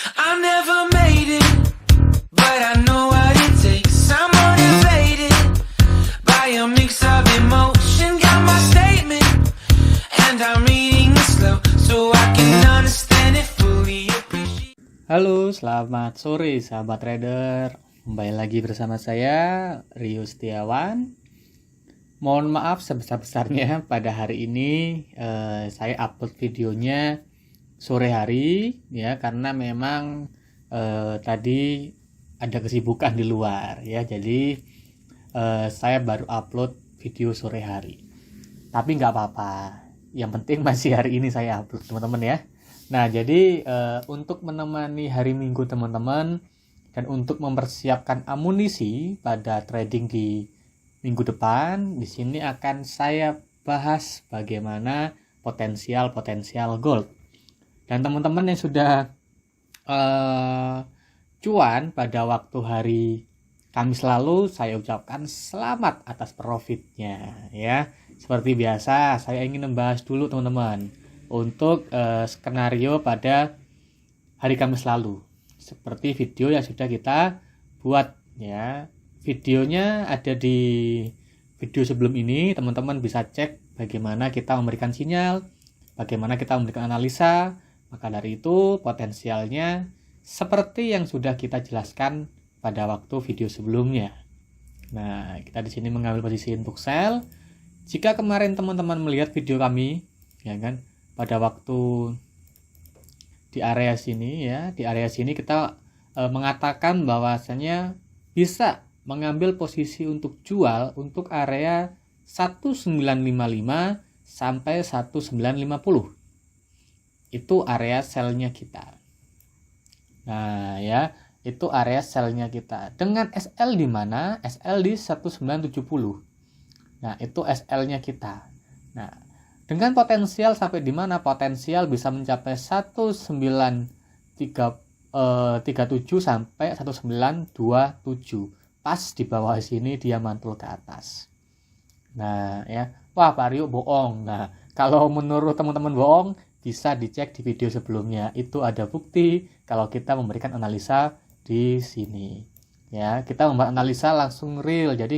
I never made it, but I know what it takes. I'm motivated by a mix of emotion. Got my statement, and I'm reading it slow so I can understand it fully. Appreciate. Halo, selamat sore sahabat trader. Kembali lagi bersama saya, Rio Setiawan. Mohon maaf sebesar-besarnya pada hari ini saya upload videonya sore hari ya, karena memang tadi ada kesibukan di luar ya. Jadi saya baru upload video sore hari. Tapi nggak apa-apa. Yang penting masih hari ini saya upload, teman-teman ya. Nah, jadi untuk menemani hari Minggu teman-teman dan untuk mempersiapkan amunisi pada trading di minggu depan, di sini akan saya bahas bagaimana potensial gold. Dan teman-teman yang sudah cuan pada waktu hari Kamis lalu, saya ucapkan selamat atas profitnya ya. Seperti biasa, saya ingin membahas dulu teman-teman untuk skenario pada hari Kamis lalu. Seperti video yang sudah kita buat ya. Videonya ada di video sebelum ini, teman-teman bisa cek bagaimana kita memberikan sinyal, bagaimana kita memberikan analisa. Maka dari itu potensialnya seperti yang sudah kita jelaskan pada waktu video sebelumnya. Nah, kita di sini mengambil posisi untuk sell. Jika kemarin teman-teman melihat video kami, ya kan, pada waktu di area sini ya, di area sini kita mengatakan bahwasanya bisa mengambil posisi untuk jual untuk area 1955 sampai 1950. Itu area sell-nya kita. Nah, ya, itu area sell-nya kita. Dengan SL di mana? SL di 1970. Nah, itu SL-nya kita. Nah, dengan potensial sampai di mana? Potensial bisa mencapai 1937 sampai 1927. Pas di bawah sini dia mantul ke atas. Nah ya, wah Pak Rio bohong. Nah, kalau menurut teman-teman bohong, bisa dicek di video sebelumnya. Itu ada bukti kalau kita memberikan analisa di sini. Ya, kita membuat analisa langsung real. Jadi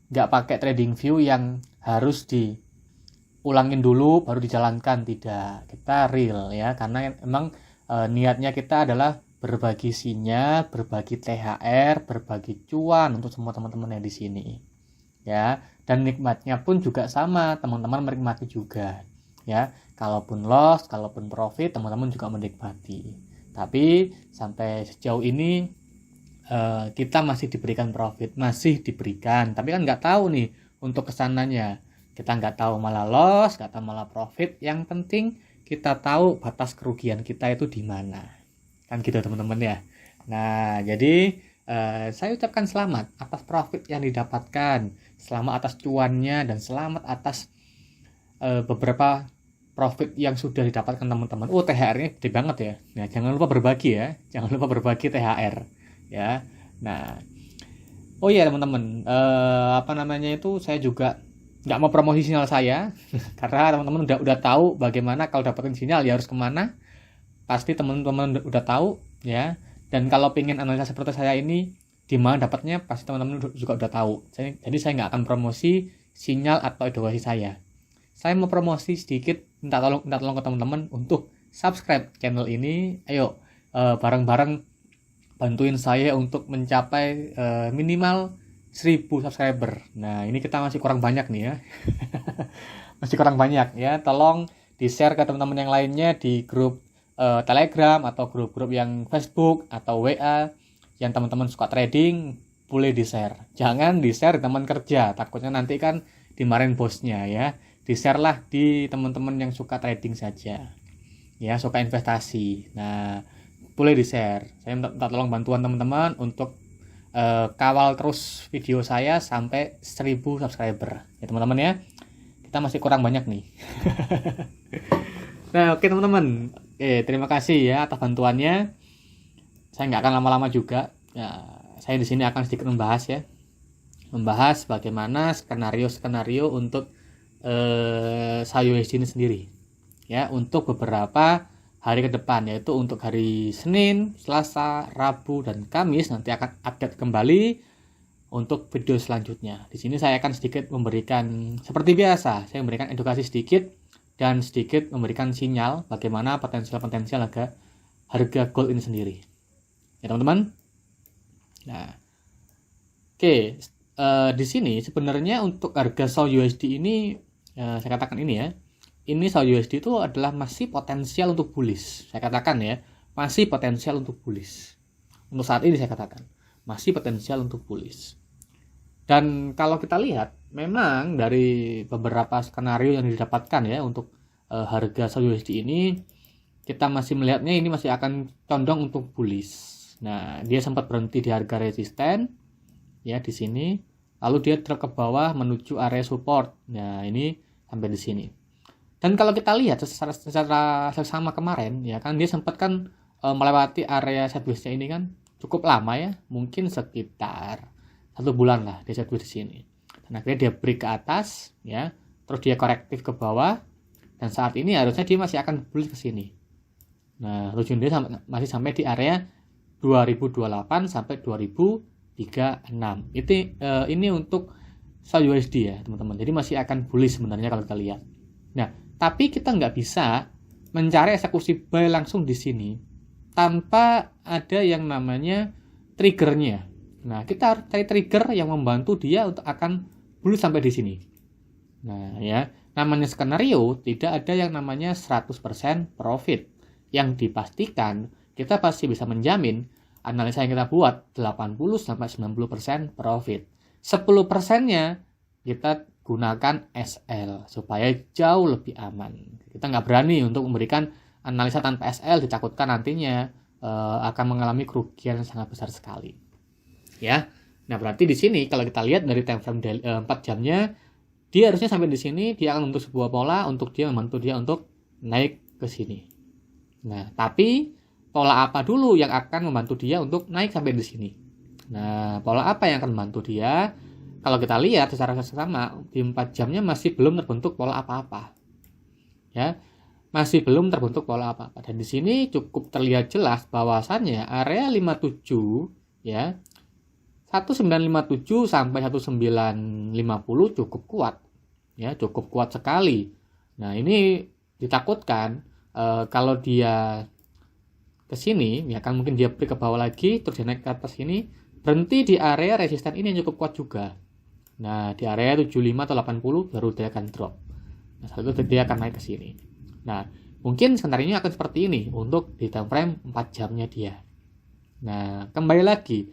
nggak pakai trading view yang harus diulangin dulu baru dijalankan, tidak. Kita real ya, karena emang niatnya kita adalah berbagi sinyal, berbagi THR, berbagi cuan untuk semua teman-teman yang di sini. Ya, dan nikmatnya pun juga sama, teman-teman menikmati juga. Ya, kalaupun loss, kalaupun profit, teman-teman juga menikmati. Tapi sampai sejauh ini kita masih diberikan profit, masih diberikan. Tapi kan nggak tahu nih untuk kesananya. Kita nggak tahu malah loss, nggak tahu malah profit. Yang penting kita tahu batas kerugian kita itu di mana. Kan gitu teman-teman ya. Nah, jadi saya ucapkan selamat atas profit yang didapatkan, selamat atas cuannya, dan selamat atas beberapa profit yang sudah didapatkan teman-teman. THR-nya gede banget ya. Nah, jangan lupa berbagi ya. Jangan lupa berbagi THR ya. Nah, oh iya teman-teman, saya juga nggak mau promosi sinyal saya karena teman-teman udah tahu bagaimana kalau dapetin sinyal ya harus kemana. Pasti teman-teman udah tahu ya. Dan kalau pengen analisa seperti saya ini di mana dapatnya, pasti teman-teman juga udah tahu. Jadi saya nggak akan promosi sinyal atau edukasi saya. Saya mau promosi sedikit, minta tolong ke teman-teman untuk subscribe channel ini. Ayo bareng-bareng bantuin saya untuk mencapai minimal 1000 subscriber. Nah, ini kita masih kurang banyak nih ya. Masih kurang banyak ya. Tolong di-share ke teman-teman yang lainnya di grup Telegram atau grup-grup yang Facebook atau WA yang teman-teman suka trading, boleh di-share. Jangan di-share di teman kerja, takutnya nanti kan dimarahin bosnya ya. Di-share lah di teman-teman yang suka trading saja. Ya, suka investasi. Nah, boleh di-share. Saya minta tolong bantuan teman-teman untuk kawal terus video saya sampai 1000 subscriber. Ya teman-teman ya. Kita masih kurang banyak nih. Nah, oke teman-teman. Terima kasih ya atas bantuannya. Saya nggak akan lama-lama juga. Ya, saya di sini akan sedikit membahas ya. Membahas bagaimana skenario untuk USD ini sendiri. Ya, untuk beberapa hari ke depan, yaitu untuk hari Senin, Selasa, Rabu, dan Kamis nanti akan update kembali untuk video selanjutnya. Di sini saya akan sedikit memberikan seperti biasa, saya memberikan edukasi sedikit dan sedikit memberikan sinyal bagaimana potensial harga gold ini sendiri. Ya teman-teman. Nah, oke, di sini sebenarnya untuk harga SAUD USD ini, saya katakan ini ya, ini SAUD USD itu adalah masih potensial untuk bullish. Saya katakan ya, masih potensial untuk bullish. Untuk saat ini saya katakan, masih potensial untuk bullish. Dan kalau kita lihat, memang dari beberapa skenario yang didapatkan ya untuk harga SAUD USD ini, kita masih melihatnya ini masih akan condong untuk bullish. Nah, dia sempat berhenti di harga resisten ya di sini, lalu dia drop ke bawah menuju area support. Nah, ini sampai di sini. Dan kalau kita lihat secara sama kemarin ya kan dia sempat kan melewati area sideways-nya ini kan cukup lama ya, mungkin sekitar 1 bulan lah di sideways di sini. Dan akhirnya dia break ke atas ya, terus dia korektif ke bawah, dan saat ini harusnya dia masih akan bullish ke sini. Nah, tujuan dia masih sampai di area 2028 sampai 2036. Ini untuk SAUD USD ya teman-teman. Jadi masih akan bullish sebenarnya kalau kita lihat. Nah, tapi kita nggak bisa mencari eksekusi buy langsung di sini tanpa ada yang namanya triggernya. Nah, kita harus cari trigger yang membantu dia untuk akan bullish sampai di sini. Nah, ya, namanya skenario tidak ada yang namanya 100% profit. Yang dipastikan kita pasti bisa menjamin analisa yang kita buat 80-90% profit. 10%-nya kita gunakan SL supaya jauh lebih aman. Kita nggak berani untuk memberikan analisa tanpa SL, ditakutkan nantinya akan mengalami kerugian yang sangat besar sekali. Ya. Nah, berarti di sini kalau kita lihat dari time frame 4 jamnya, dia harusnya sampai di sini dia akan membentuk sebuah pola untuk dia membantu dia untuk naik ke sini. Nah, tapi pola apa dulu yang akan membantu dia untuk naik sampai di sini? Nah, pola apa yang akan membantu dia? Kalau kita lihat secara seksama, di 4 jamnya masih belum terbentuk pola apa-apa. Ya, masih belum terbentuk pola apa-apa. Dan di sini cukup terlihat jelas bahwasannya area 57 ya, 1957 sampai 1950 cukup kuat. Ya, cukup kuat sekali. Nah, ini ditakutkan kalau dia ke sini, ya kan mungkin dia break ke bawah lagi, terus dia naik ke atas ini, berhenti di area resisten ini yang cukup kuat juga. Nah, di area 75 atau 80 baru dia akan drop. Nah, saat itu dia akan naik ke sini. Nah, mungkin skenario akan seperti ini untuk di time frame 4 jamnya dia. Nah, kembali lagi,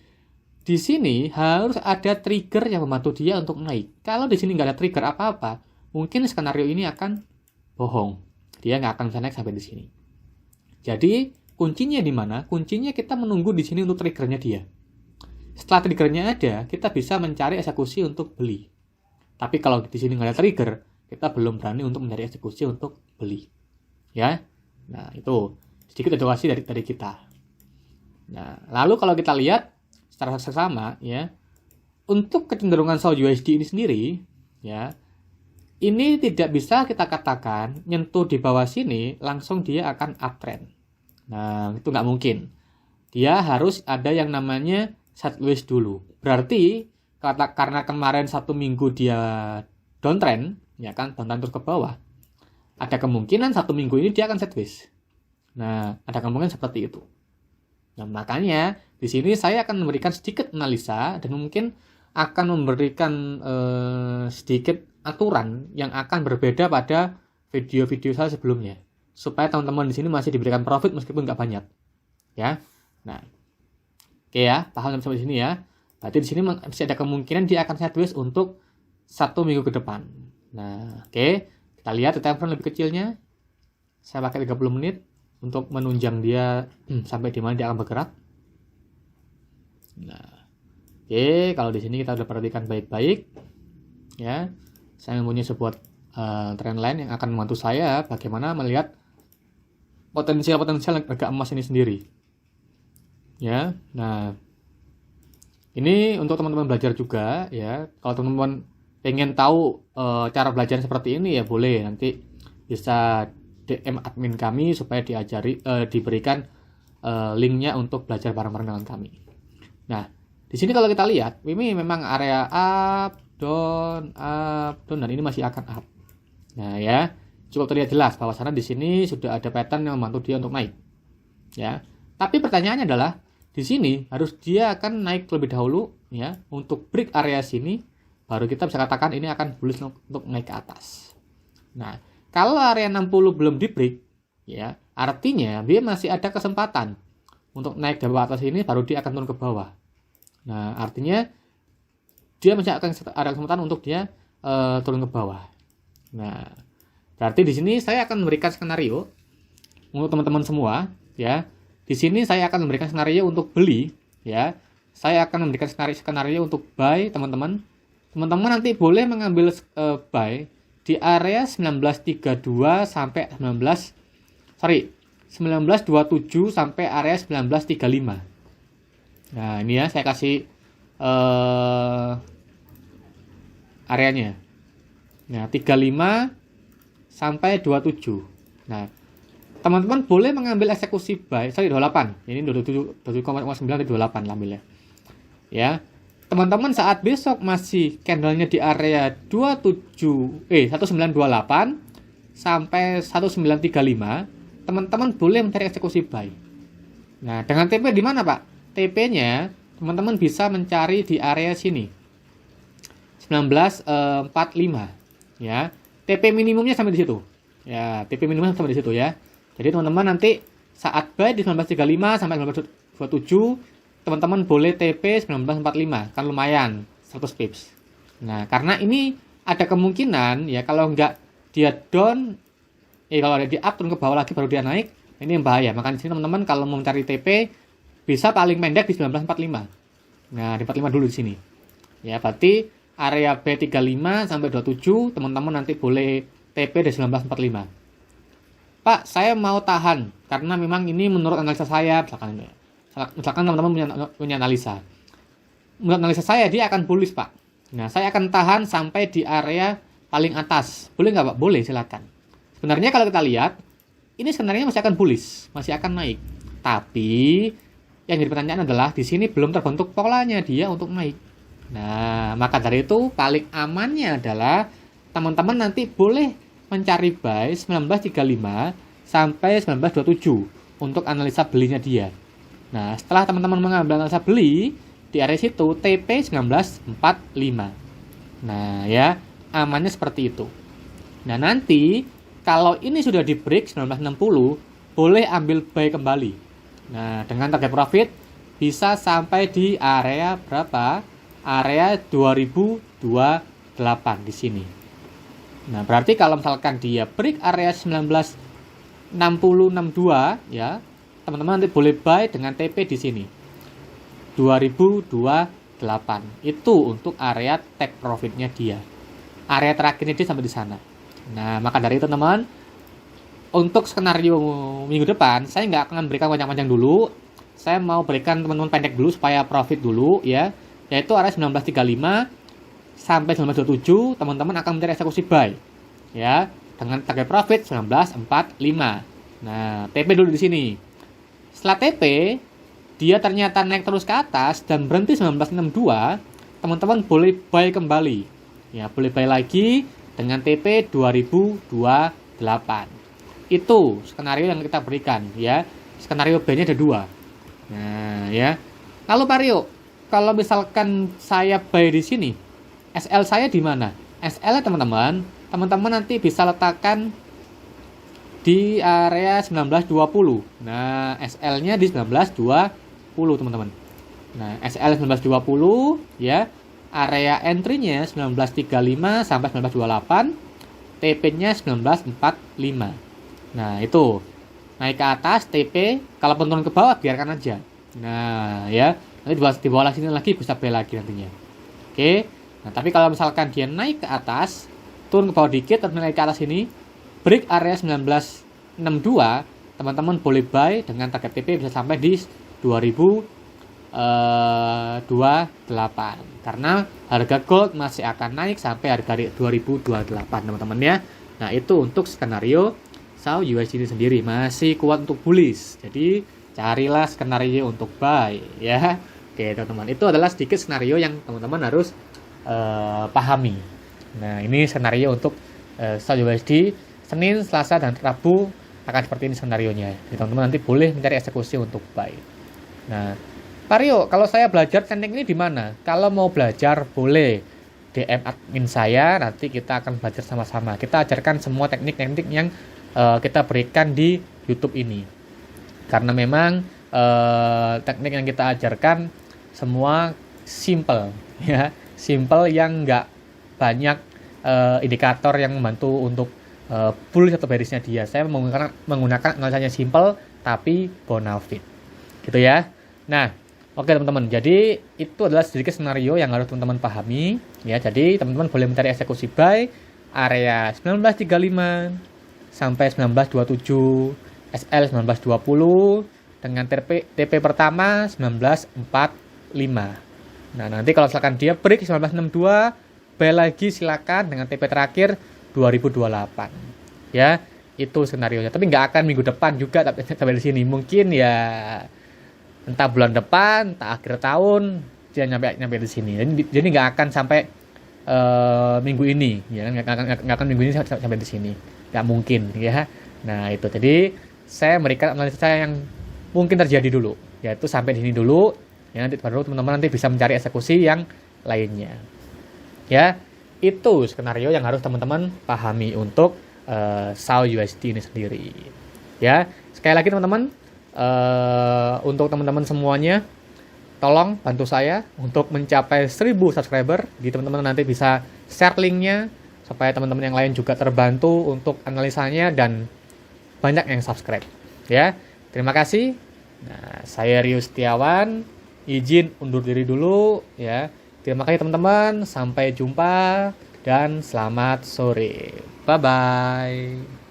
di sini harus ada trigger yang membantu dia untuk naik. Kalau di sini nggak ada trigger apa-apa, mungkin skenario ini akan bohong. Dia nggak akan bisa naik sampai di sini. Jadi, kuncinya di mana? Kuncinya kita menunggu di sini untuk triggernya dia. Setelah triggernya ada, kita bisa mencari eksekusi untuk beli. Tapi kalau di sini nggak ada trigger, kita belum berani untuk mencari eksekusi untuk beli. Ya, nah itu sedikit edukasi dari kita. Nah, lalu kalau kita lihat secara seksama, ya, untuk kecenderungan SAUD USD ini sendiri, ya, ini tidak bisa kita katakan nyentuh di bawah sini langsung dia akan uptrend. Nah, itu nggak mungkin. Dia harus ada yang namanya sideways dulu. Berarti karena kemarin 1 minggu dia downtrend, ya kan, downtrend terus ke bawah, ada kemungkinan 1 minggu ini dia akan sideways. Nah, ada kemungkinan seperti itu. Nah, makanya di sini saya akan memberikan sedikit analisa dan mungkin akan memberikan sedikit aturan yang akan berbeda pada video-video saya sebelumnya, supaya teman-teman di sini masih diberikan profit meskipun nggak banyak, ya. Nah, oke ya, paham sampai sini ya. Berarti di sini masih ada kemungkinan dia akan sideways untuk 1 minggu ke depan. Nah, oke, kita lihat time frame lebih kecilnya. Saya pakai 30 menit untuk menunjang dia sampai di mana dia akan bergerak. Nah, oke, kalau di sini kita udah perhatikan baik-baik, ya. Saya mempunyai sebuah trend line yang akan membantu saya bagaimana melihat potensial harga emas ini sendiri. Ya, nah ini untuk teman-teman belajar juga ya. Kalau teman-teman pengen tahu cara belajar seperti ini ya boleh nanti bisa DM admin kami supaya diberikan linknya untuk belajar bareng-bareng dengan kami. Nah, di sini kalau kita lihat, ini memang area up, down, dan ini masih akan up. Nah ya, cukup terlihat jelas bahwa sana di sini sudah ada pattern yang membantu dia untuk naik. Ya, tapi pertanyaannya adalah di sini harus dia akan naik terlebih dahulu ya untuk break area sini, baru kita bisa katakan ini akan bullish untuk naik ke atas. Nah, kalau area 60 belum di break, ya artinya dia masih ada kesempatan untuk naik dari atas ini, baru dia akan turun ke bawah. Nah, artinya dia masih akan ada kesempatan untuk dia turun ke bawah. Nah, berarti di sini saya akan memberikan skenario untuk teman-teman semua, ya. Di sini saya akan memberikan skenario untuk beli, ya. Saya akan memberikan skenario untuk buy, teman-teman. Teman-teman nanti boleh mengambil buy di area 1932 sampai 1927 sampai area 1935. Nah, ini ya saya kasih areanya. Nah, 35 sampai 27. Nah, teman-teman boleh mengambil eksekusi buy, 28. Ini 27,9 atau 28 lah ambilnya. Ya. Teman-teman saat besok masih candlenya di area 1928 sampai 1935, teman-teman boleh mencari eksekusi buy. Nah, dengan TP di mana, Pak? TP-nya teman-teman bisa mencari di area sini. 1945 ya. TP minimumnya sampai di situ. Ya, TP minimumnya sampai di situ ya. Jadi teman-teman nanti saat buy di 1935 sampai 1927, teman-teman boleh TP 1945, kan lumayan 100 pips. Nah, karena ini ada kemungkinan ya kalau enggak dia down, kalau ada di up turun ke bawah lagi baru dia naik, ini yang bahaya. Makanya di sini teman-teman kalau mau mencari TP bisa paling pendek di 1945. Nah, di 45 dulu di sini. Ya, berarti area B35 sampai 27 teman-teman nanti boleh TP di 1945. Pak, saya mau tahan karena memang ini menurut analisa saya, misalkan teman-teman punya analisa. Menurut analisa saya dia akan bullish, Pak. Nah, saya akan tahan sampai di area paling atas. Boleh nggak, Pak? Boleh, silakan. Sebenarnya kalau kita lihat, ini sebenarnya masih akan bullish, masih akan naik. Tapi yang jadi pertanyaan adalah di sini belum terbentuk polanya dia untuk naik. Nah, maka dari itu paling amannya adalah teman-teman nanti boleh mencari buy 1935 sampai 1927 untuk analisa belinya dia. Nah, setelah teman-teman mengambil analisa beli di area situ TP 1945. Nah, ya, amannya seperti itu. Nah, nanti kalau ini sudah di break 1960, boleh ambil buy kembali. Nah, dengan target profit bisa sampai di area berapa? Area 2028 di sini. Nah, berarti kalau misalkan dia break area 1960-62 ya, teman-teman nanti boleh buy dengan TP di sini. 2028. Itu untuk area take profitnya dia. Area terakhirnya dia sampai di sana. Nah, maka dari itu teman-teman, untuk skenario minggu depan, saya nggak akan berikan panjang-panjang dulu. Saya mau berikan teman-teman pendek dulu supaya profit dulu ya. Yaitu area 1935 sampai 1927, teman-teman akan mencari eksekusi buy. Ya, dengan target profit 1945. Nah, TP dulu di sini. Setelah TP, dia ternyata naik terus ke atas dan berhenti 1962, teman-teman boleh buy kembali. Ya, boleh buy lagi dengan TP 2028. Itu skenario yang kita berikan ya. Skenario B-nya ada 2. Nah, ya. Lalu Pak Rio, kalau misalkan saya buy di sini, SL saya di mana? SL-nya teman-teman nanti bisa letakkan di area 1920. Nah, SL-nya di 1920, teman-teman. Nah, SL 1920 ya. Area entry-nya 1935 sampai 1928. TP-nya 1945. Nah, itu naik ke atas TP, kalau turun ke bawah biarkan aja. Nah, ya, nanti di bawah sini lagi bisa beli lagi nantinya. Oke. Nah, tapi kalau misalkan dia naik ke atas, turun ke bawah dikit atau naik ke atas ini, break area 1962, teman-teman boleh buy dengan target TP bisa sampai di 2028. Karena harga gold masih akan naik sampai harga 2028, teman-teman ya. Nah, itu untuk skenario SAO USD sendiri masih kuat untuk bullish. Jadi carilah skenario untuk buy ya. Oke teman-teman, itu adalah sedikit skenario yang teman-teman harus pahami. Nah ini skenario untuk SAO USD Senin, Selasa, dan Rabu akan seperti ini skenarionya. Jadi teman-teman nanti boleh mencari eksekusi untuk buy. Nah Pak Rio, kalau saya belajar teknik ini di mana? Kalau mau belajar boleh DM admin saya, nanti kita akan belajar sama-sama. Kita ajarkan semua teknik-teknik yang kita berikan di YouTube ini. Karena memang teknik yang kita ajarkan semua simple, ya, simple yang nggak banyak indikator yang membantu untuk bullish atau bearishnya dia. Saya menggunakan analisanya simple tapi bonafide, gitu ya. Nah, oke teman-teman, jadi itu adalah sedikit skenario yang harus teman-teman pahami ya. Jadi teman-teman boleh mencari eksekusi buy area 1935 sampai 1927, SL 1920 dengan TP pertama 1945. Nah, nanti kalau misalkan dia break 1962, buy lagi silakan dengan TP terakhir 2028. Ya, itu skenarionya. Tapi nggak akan minggu depan juga sampai di sini. Mungkin ya entah bulan depan, entah akhir tahun dia nyampe di sini. Jadi nggak akan sampai minggu ini, ya nggak akan minggu ini sampai di sini, nggak mungkin, ya. Nah itu, jadi saya memberikan analisa saya yang mungkin terjadi dulu, yaitu sampai di sini dulu, ya nanti baru teman-teman nanti bisa mencari eksekusi yang lainnya, ya. Itu skenario yang harus teman-teman pahami untuk SAO USD ini sendiri, ya. Sekali lagi teman-teman. Untuk teman-teman semuanya, tolong bantu saya untuk mencapai 1000 subscriber. Jadi teman-teman nanti bisa share linknya supaya teman-teman yang lain juga terbantu untuk analisanya dan banyak yang subscribe ya. Terima kasih. Nah, saya Rio Setiawan, izin undur diri dulu ya. Terima kasih teman-teman, sampai jumpa dan selamat sore. Bye bye.